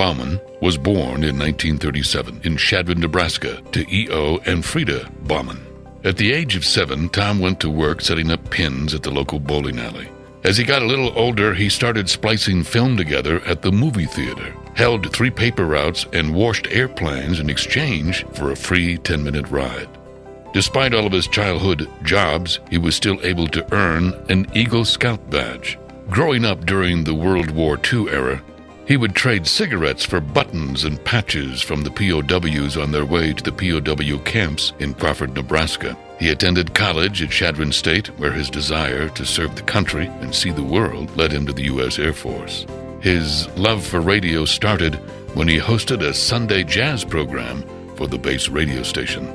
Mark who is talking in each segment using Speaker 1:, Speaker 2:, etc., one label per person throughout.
Speaker 1: Bauman was born in 1937 in Shadwin, Nebraska, to E.O. and Frida Bauman. At the age of 7, Tom went to work setting up pins at the local bowling alley. As he got a little older, he started splicing film together at the movie theater, held 3 paper routes, and washed airplanes in exchange for a free 10-minute ride. Despite all of his childhood jobs, he was still able to earn an Eagle Scout badge. Growing up during the World War II era, he would trade cigarettes for buttons and patches from the POWs on their way to the POW camps in Crawford, Nebraska. He attended college at Shadwin State, where his desire to serve the country and see the world led him to the U.S. Air Force. His love for radio started when he hosted a Sunday jazz program for the base radio station.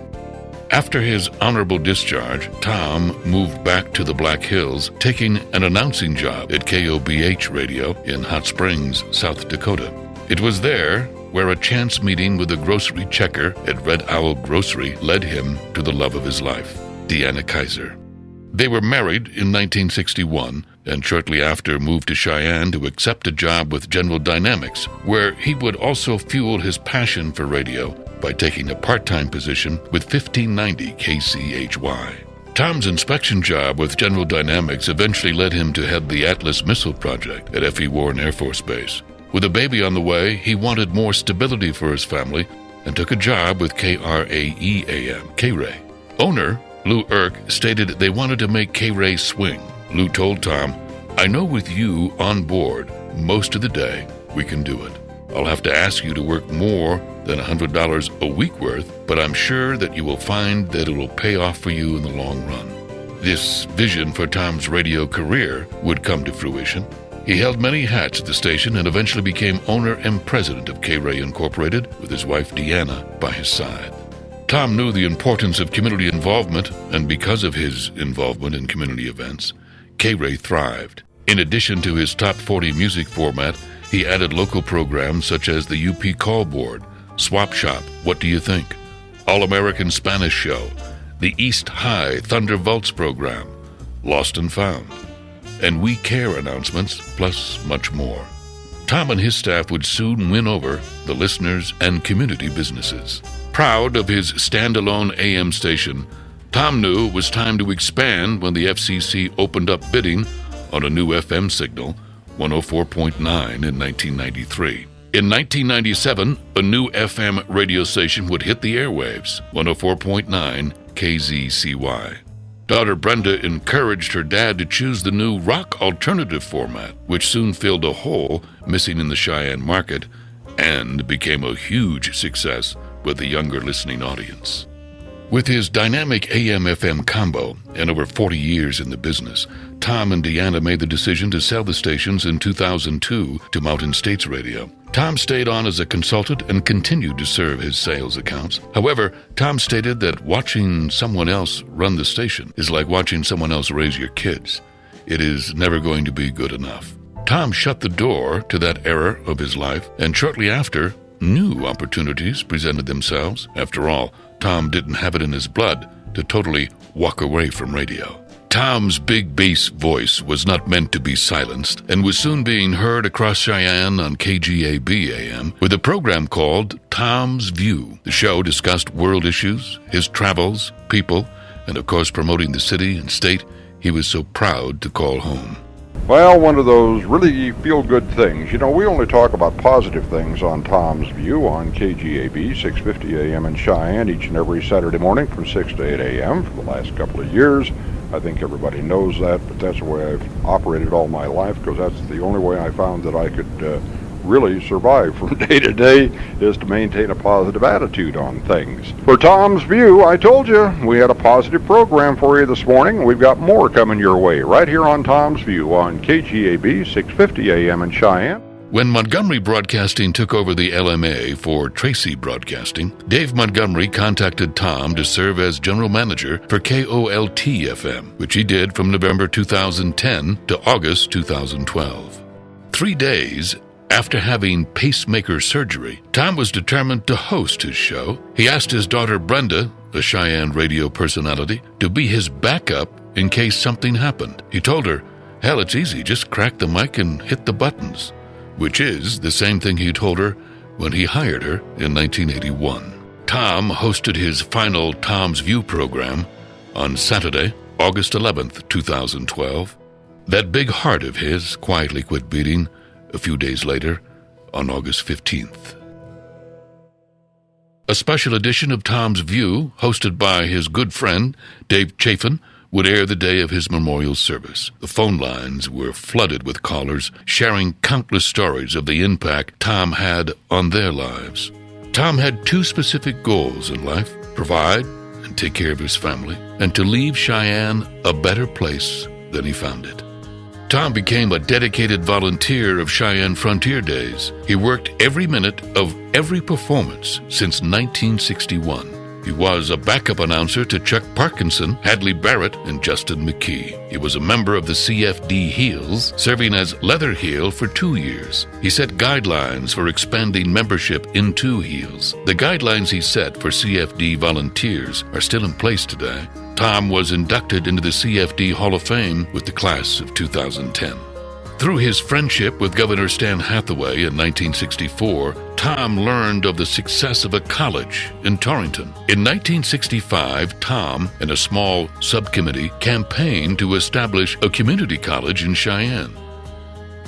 Speaker 1: After his honorable discharge, Tom moved back to the Black Hills, taking an announcing job at KOBH Radio in Hot Springs, South Dakota. It was there where a chance meeting with a grocery checker at Red Owl Grocery led him to the love of his life, Deanna Kaiser. They were married in 1961 and shortly after moved to Cheyenne to accept a job with General Dynamics, where he would also fuel his passion for radio by taking a part-time position with 1590 KCHY. Tom's inspection job with General Dynamics eventually led him to head the Atlas Missile Project at F.E. Warren Air Force Base. With a baby on the way, he wanted more stability for his family and took a job with KRAE-AM, K-Ray. Owner Lou Irk stated they wanted to make K-Ray swing. Lou told Tom, "I know with you on board most of the day, we can do it. I'll have to ask you to work more than $100 a week worth, but I'm sure that you will find that it will pay off for you in the long run." This vision for Tom's radio career would come to fruition. He held many hats at the station and eventually became owner and president of K-Ray Incorporated with his wife Deanna by his side. Tom knew the importance of community involvement, and because of his involvement in community events, K-Ray thrived. In addition to his top 40 music format, he added local programs such as the UP Call Board, Swap Shop, What Do You Think?, All-American Spanish Show, the East High Thunder Vaults program, Lost and Found, and We Care announcements, plus much more. Tom and his staff would soon win over the listeners and community businesses. Proud of his standalone AM station, Tom knew it was time to expand when the FCC opened up bidding on a new FM signal, 104.9 in 1993. In 1997, a new FM radio station would hit the airwaves, 104.9 KZCY. Daughter Brenda encouraged her dad to choose the new rock alternative format, which soon filled a hole missing in the Cheyenne market and became a huge success with the younger listening audience. With his dynamic AM-FM combo and over 40 years in the business, Tom and Deanna made the decision to sell the stations in 2002 to Mountain States Radio. Tom stayed on as a consultant and continued to serve his sales accounts. However, Tom stated that watching someone else run the station is like watching someone else raise your kids. It is never going to be good enough. Tom shut the door to that era of his life, and shortly after, new opportunities presented themselves. After all, Tom didn't have it in his blood to totally walk away from radio. Tom's big bass voice was not meant to be silenced and was soon being heard across Cheyenne on KGAB AM with a program called Tom's View. The show discussed world issues, his travels, people, and of course promoting the city and state he was so proud to call home.
Speaker 2: Well, one of those really feel-good things. You know, we only talk about positive things on Tom's View on KGAB, 650 AM in Cheyenne, each and every Saturday morning from 6 to 8 AM for the last couple of years. I think everybody knows that, but that's the way I've operated all my life, because that's the only way I found that I could really survive from day to day, is to maintain a positive attitude on things. For Tom's View, I told you we had a positive program for you this morning. We've got more coming your way right here on Tom's View on KGAB 650 AM in Cheyenne.
Speaker 1: When Montgomery Broadcasting took over the LMA for Tracy Broadcasting, Dave Montgomery contacted Tom to serve as general manager for KOLT-FM, which he did from November 2010 to August 2012. 3 days after having pacemaker surgery, Tom was determined to host his show. He asked his daughter Brenda, a Cheyenne radio personality, to be his backup in case something happened. He told her, "Hell, it's easy, just crack the mic and hit the buttons," which is the same thing he told her when he hired her in 1981. Tom hosted his final Tom's View program on Saturday, August 11th, 2012. That big heart of his quietly quit beating a few days later on August 15th. A special edition of Tom's View, hosted by his good friend Dave Chafin, would air the day of his memorial service. The phone lines were flooded with callers sharing countless stories of the impact Tom had on their lives. Tom had two specific goals in life: provide and take care of his family, and to leave Cheyenne a better place than he found it. Tom became a dedicated volunteer of Cheyenne Frontier Days. He worked every minute of every performance since 1961. He was a backup announcer to Chuck Parkinson, Hadley Barrett, and Justin McKee. He was a member of the CFD Heels, serving as Leather Heel for 2 years. He set guidelines for expanding membership into Heels. The guidelines he set for CFD volunteers are still in place today. Tom was inducted into the CFD Hall of Fame with the class of 2010. Through his friendship with Governor Stan Hathaway in 1964, Tom learned of the success of a college in Torrington. In 1965, Tom and a small subcommittee campaigned to establish a community college in Cheyenne.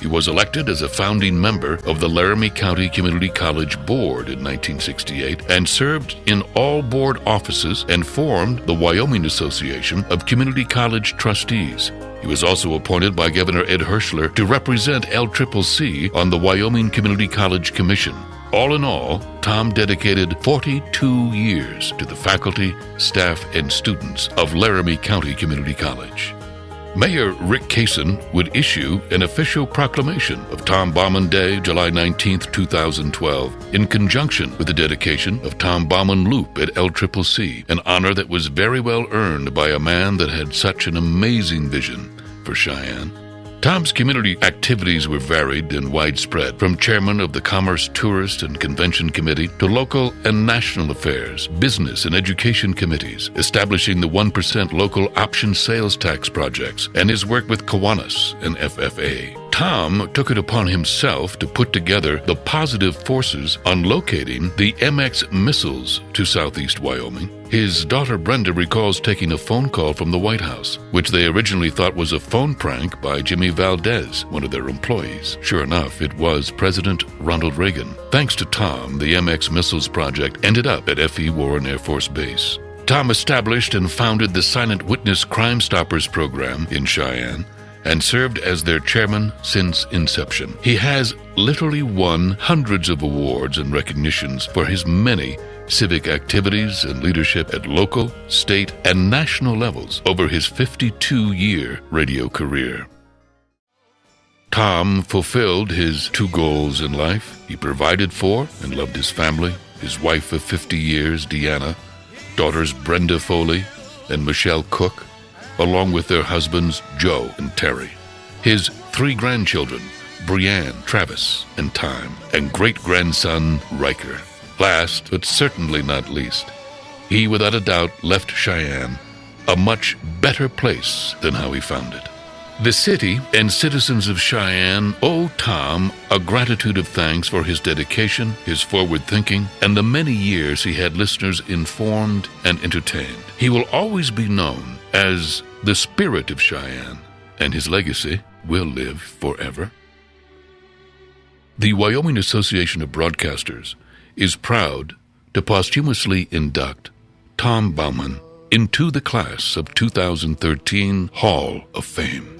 Speaker 1: He was elected as a founding member of the Laramie County Community College Board in 1968 and served in all board offices and formed the Wyoming Association of Community College Trustees. He was also appointed by Governor Ed Herschler to represent LCCC on the Wyoming Community College Commission. All in all, Tom dedicated 42 years to the faculty, staff, and students of Laramie County Community College. Mayor Rick Kaysen would issue an official proclamation of Tom Bauman Day, July 19, 2012, in conjunction with the dedication of Tom Bauman Loop at LCCC, an honor that was very well earned by a man that had such an amazing vision for Cheyenne. Tom's community activities were varied and widespread, from chairman of the Commerce, Tourist, and Convention Committee to local and national affairs, business and education committees, establishing the 1% local option sales tax projects, and his work with Kiwanis and FFA. Tom took it upon himself to put together the positive forces on locating the MX missiles to southeast Wyoming. His daughter Brenda recalls taking a phone call from the White House, which they originally thought was a phone prank by Jimmy Valdez, one of their employees. Sure enough, it was President Ronald Reagan. Thanks to Tom, the MX missiles project ended up at F.E. Warren Air Force Base. Tom established and founded the Silent Witness Crime Stoppers program in Cheyenne, and served as their chairman since inception. He has literally won hundreds of awards and recognitions for his many civic activities and leadership at local, state, and national levels over his 52-year radio career. Tom fulfilled his two goals in life. He provided for and loved his family, his wife of 50 years, Deanna, daughters Brenda Foley and Michelle Cook, along with their husbands Joe and Terry, his 3 grandchildren, Brianne, Travis, and Time, and great-grandson Riker. Last, but certainly not least, he without a doubt left Cheyenne a much better place than how he found it. The city and citizens of Cheyenne owe Tom a gratitude of thanks for his dedication, his forward thinking, and the many years he had listeners informed and entertained. He will always be known as the Spirit of Cheyenne, and his legacy will live forever. The Wyoming Association of Broadcasters is proud to posthumously induct Tom Bauman into the class of 2013 Hall of Fame.